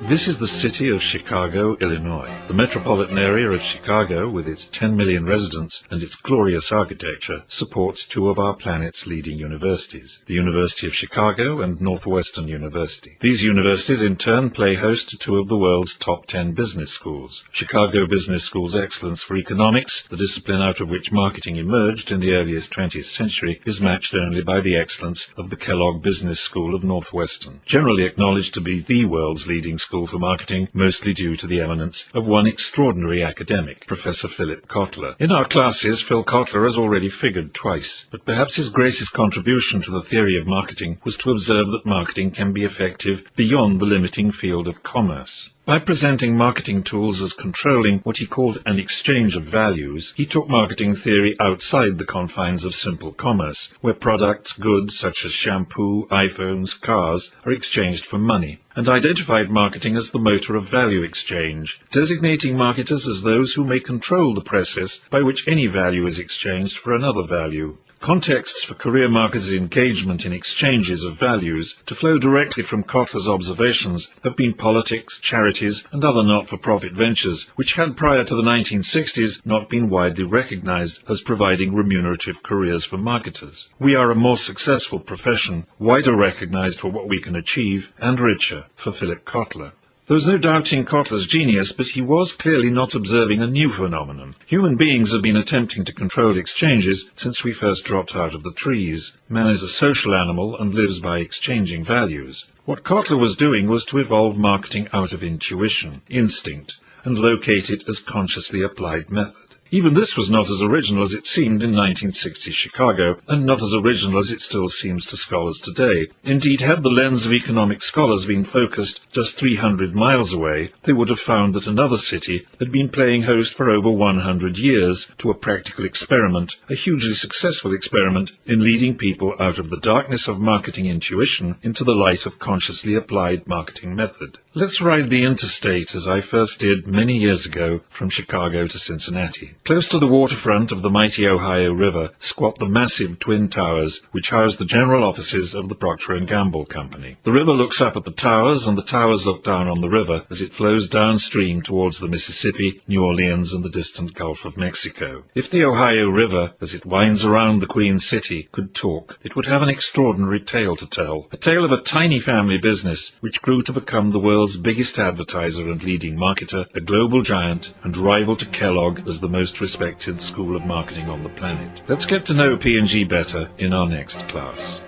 This is the city of Chicago, Illinois. The metropolitan area of Chicago, with its 10 million residents and its glorious architecture, supports two of our planet's leading universities, the University of Chicago and Northwestern University. These universities in turn play host to two of the world's top 10 business schools. Chicago Business School's excellence for economics, the discipline out of which marketing emerged in the earliest 20th century, is matched only by the excellence of the Kellogg Business School of Northwestern, generally acknowledged to be the world's leading school for marketing, mostly due to the eminence of one extraordinary academic, Professor Philip Kotler. In our classes, Phil Kotler has already figured twice, but perhaps his greatest contribution to the theory of marketing was to observe that marketing can be effective beyond the limiting field of commerce. By presenting marketing tools as controlling what he called an exchange of values, he took marketing theory outside the confines of simple commerce, where products, goods such as shampoo, iPhones, cars, are exchanged for money, and identified marketing as the motor of value exchange, designating marketers as those who may control the process by which any value is exchanged for another value. Contexts for career marketers' engagement in exchanges of values, to flow directly from Kotler's observations, have been politics, charities, and other not-for-profit ventures, which had prior to the 1960s not been widely recognized as providing remunerative careers for marketers. We are a more successful profession, wider recognized for what we can achieve, and richer, for Philip Kotler. There was no doubting Kotler's genius, but he was clearly not observing a new phenomenon. Human beings have been attempting to control exchanges since we first dropped out of the trees. Man is a social animal and lives by exchanging values. What Kotler was doing was to evolve marketing out of intuition, instinct, and locate it as consciously applied method. Even this was not as original as it seemed in 1960s Chicago, and not as original as it still seems to scholars today. Indeed, had the lens of economic scholars been focused just 300 miles away, they would have found that another city had been playing host for over 100 years to a practical experiment, a hugely successful experiment in leading people out of the darkness of marketing intuition into the light of consciously applied marketing method. Let's ride the interstate as I first did many years ago from Chicago to Cincinnati. Close to the waterfront of the mighty Ohio River squat the massive twin towers which house the general offices of the Procter & Gamble Company. The river looks up at the towers, and the towers look down on the river as it flows downstream towards the Mississippi, New Orleans, and the distant Gulf of Mexico. If the Ohio River, as it winds around the Queen City, could talk, it would have an extraordinary tale to tell. A tale of a tiny family business which grew to become the world's biggest advertiser and leading marketer, a global giant, and rival to Kellogg as the most respected school of marketing on the planet. Let's get to know P&G better in our next class.